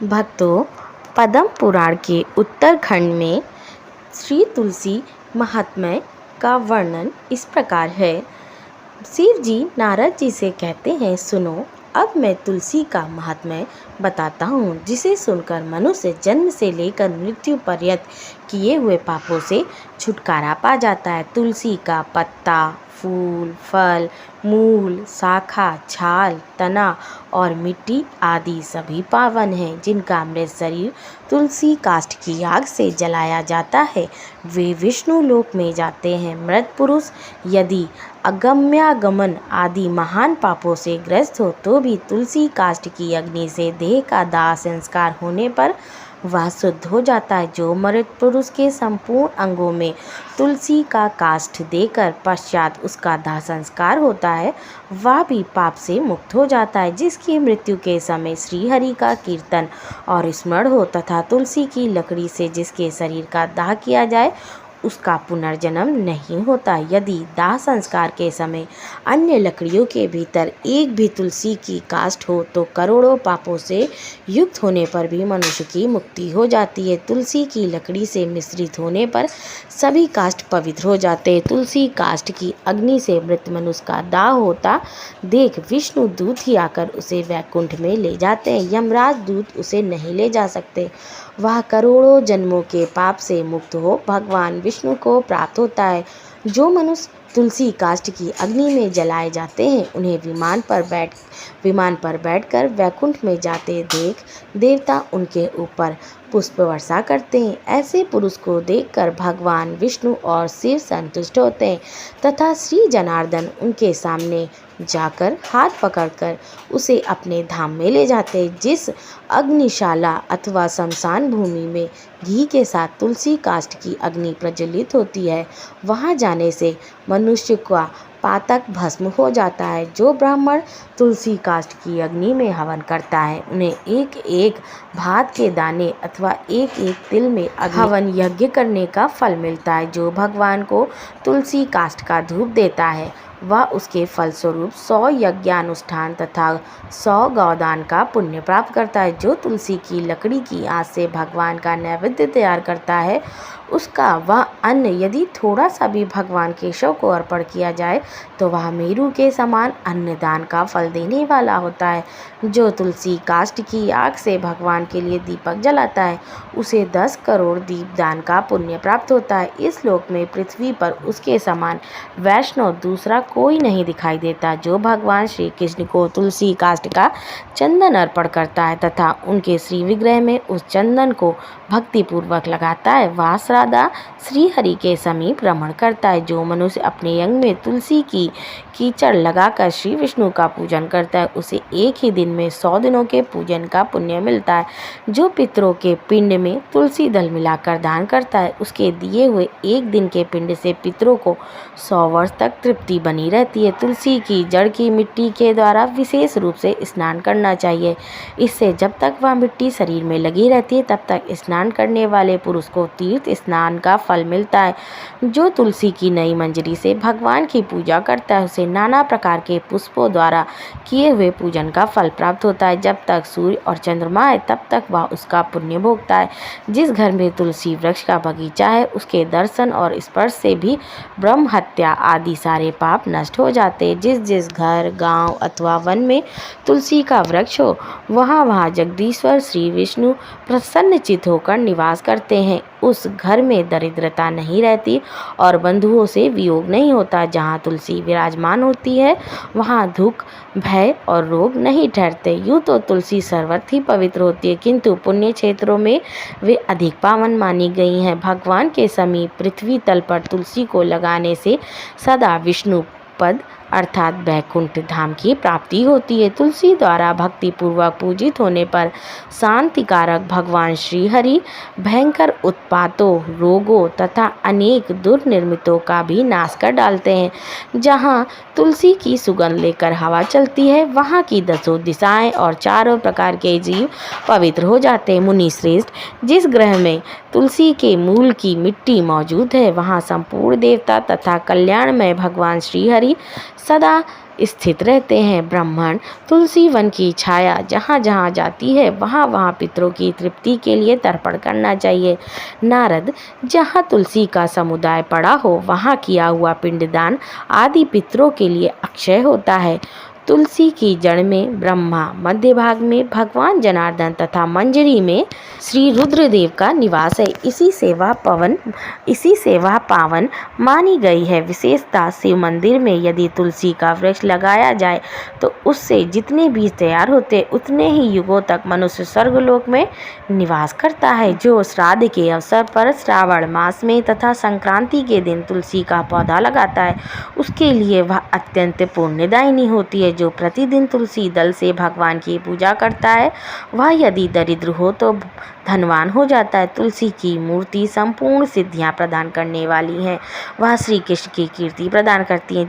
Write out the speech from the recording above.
भक्तों, पद्म पुराण के उत्तरखंड में श्री तुलसी महात्म्य का वर्णन इस प्रकार है। शिव जी नारद जी से कहते हैं, सुनो, अब मैं तुलसी का महात्म्य बताता हूँ, जिसे सुनकर मनुष्य जन्म से लेकर मृत्यु पर्यंत किए हुए पापों से छुटकारा पा जाता है। तुलसी का पत्ता, फूल, फल, मूल, शाखा, छाल, तना और मिट्टी आदि सभी पावन हैं। जिनका मृत शरीर तुलसी काष्ठ की आग से जलाया जाता है, वे विष्णु लोक में जाते हैं। मृत पुरुष यदि अगम्यागमन आदि महान पापों से ग्रस्त हो तो भी तुलसी काष्ठ की अग्नि से देह का दाह संस्कार होने पर वह शुद्ध हो जाता है। जो मृत पुरुष के संपूर्ण अंगों में तुलसी का काष्ठ देकर पश्चात उसका दाह संस्कार होता है, वह भी पाप से मुक्त हो जाता है। जिसकी मृत्यु के समय श्री हरि का कीर्तन और स्मरण हो तथा तुलसी की लकड़ी से जिसके शरीर का दाह किया जाए, उसका पुनर्जन्म नहीं होता। यदि दाह संस्कार के समय अन्य लकड़ियों के भीतर एक भी तुलसी की काष्ठ हो तो करोड़ों पापों से युक्त होने पर भी मनुष्य की मुक्ति हो जाती है। तुलसी की लकड़ी से मिश्रित होने पर सभी काष्ठ पवित्र हो जाते हैं। तुलसी काष्ठ की अग्नि से मृत मनुष्य का दाह होता देख विष्णु दूत ही आकर उसे वैकुंठ में ले जाते हैं। यमराज दूत उसे नहीं ले जा सकते। वह करोड़ों जन्मों के पाप से मुक्त हो भगवान विष्णु को प्राप्त होता है। जो मनुष्य तुलसी काष्ठ की अग्नि में जलाए जाते हैं, उन्हें विमान पर बैठकर वैकुंठ में जाते देख देवता उनके ऊपर पुष्प वर्षा करते हैं। ऐसे पुरुष को देखकर भगवान विष्णु और शिव संतुष्ट होते हैं तथा श्री जनार्दन उनके सामने जाकर हाथ पकड़कर उसे अपने धाम में ले जाते हैं। जिस अग्निशाला अथवा शमशान भूमि में घी के साथ तुलसी काष्ठ की अग्नि प्रज्वलित होती है, वहां जाने से मनुष्य का पातक भस्म हो जाता है। जो ब्राह्मण तुलसी काष्ठ की अग्नि में हवन करता है, उन्हें एक एक भात के दाने अथवा एक एक तिल में हवन यज्ञ करने का फल मिलता है। जो भगवान को तुलसी काष्ठ का धूप देता है, वह उसके फलस्वरूप 100 यज्ञानुष्ठान तथा 100 गौदान का पुण्य प्राप्त करता है। जो तुलसी की लकड़ी की आंच से भगवान का नैवेद्य तैयार करता है, उसका वह अन्न यदि थोड़ा सा भी भगवान केशव को अर्पण किया जाए तो वह मेरू के समान अन्नदान का फल देने वाला होता है। जो तुलसी काष्ठ की आग से भगवान के लिए दीपक जलाता है, उसे 10 करोड़ दीपदान का पुण्य प्राप्त होता है। इस लोक में पृथ्वी पर उसके समान वैष्णव दूसरा कोई नहीं दिखाई देता। जो भगवान श्री कृष्ण को तुलसी काष्ठ का चंदन अर्पण करता है तथा उनके श्री विग्रह में उस चंदन को भक्तिपूर्वक लगाता है, वह सदा श्री हरि के समीप रमण करता है। जो मनुष्य अपने अंग में तुलसी की कीचड़ लगाकर श्री विष्णु का पूजन करता है, उसे एक ही दिन में 100 दिनों के पूजन का पुण्य मिलता है। जो पितरों के पिंड में तुलसी दल मिलाकर दान करता है, उसके दिए हुए एक दिन के पिंड से पितरों को 100 वर्ष तक तृप्ति बनी रहती है। तुलसी की जड़ की मिट्टी के द्वारा विशेष रूप से स्नान करना चाहिए। इससे जब तक वह मिट्टी शरीर में लगी रहती है, तब तक स्नान करने वाले पुरुष को तीर्थ स्नान का फल मिलता है। जो तुलसी की नई मंजरी से भगवान की पूजा करता है, उसे नाना प्रकार के पुष्पों द्वारा किए हुए पूजन का फल प्राप्त होता है। जब तक सूर्य और चंद्रमा है, तब तक वह उसका पुण्य भोगता है। जिस घर में तुलसी वृक्ष का बगीचा है, उसके दर्शन और स्पर्श से भी ब्रह्म हत्या आदि सारे पाप नष्ट हो जाते हैं। जिस जिस घर, गांव अथवा वन में तुलसी का वृक्ष हो, वहाँ जगदीश्वर श्री विष्णु प्रसन्नचित्त होकर निवास करते हैं। उस घर में दरिद्रता नहीं रहती और बंधुओं से वियोग नहीं होता। जहाँ तुलसी विराजमान होती है, वहाँ दुख, भय और रोग नहीं ठहरते। यूँ तो तुलसी सर्वत्र ही पवित्र होती है, किंतु पुण्य क्षेत्रों में वे अधिक पावन मानी गई हैं। भगवान के समीप पृथ्वी तल पर तुलसी को लगाने से सदा विष्णु पद अर्थात बैकुंठ धाम की प्राप्ति होती है। तुलसी द्वारा भक्ति पूर्वक पूजित होने पर शांतिकारक भगवान श्री हरि भयंकर उत्पातों, रोगों तथा अनेक दुर्निर्मितों का भी नाश कर डालते हैं। जहाँ तुलसी की सुगंध लेकर हवा चलती है, वहाँ की 10 दिशाएं और चारों प्रकार के जीव पवित्र हो जाते हैं। मुनि श्रेष्ठ, जिस ग्रह में तुलसी के मूल की मिट्टी मौजूद है, वहाँ संपूर्ण देवता तथा कल्याणमय भगवान श्री हरि सदा स्थित रहते हैं। ब्राह्मण तुलसी वन की छाया जहाँ जहाँ जाती है वहाँ वहाँ पितरों की तृप्ति के लिए तर्पण करना चाहिए। नारद, जहाँ तुलसी का समुदाय पड़ा हो वहाँ किया हुआ पिंडदान आदि पितरों के लिए अक्षय होता है। तुलसी की जड़ में ब्रह्मा, मध्य भाग में भगवान जनार्दन तथा मंजरी में श्री रुद्रदेव का निवास है। इसी सेवा पावन मानी गई है। विशेषता शिव मंदिर में यदि तुलसी का वृक्ष लगाया जाए तो उससे जितने बीज तैयार होते उतने ही युगों तक मनुष्य स्वर्गलोक में निवास करता है। जो श्राद्ध के अवसर पर श्रावण मास में तथा संक्रांति के दिन तुलसी का पौधा लगाता है उसके लिए वह अत्यंत पुण्यदायिनी होती है। जो प्रतिदिन तुलसी दल से भगवान की पूजा करता है वह यदि दरिद्र हो तो धनवान हो जाता है। तुलसी की मूर्ति संपूर्ण सिद्धियां प्रदान करने वाली है। वह श्री कृष्ण की कीर्ति प्रदान करती है।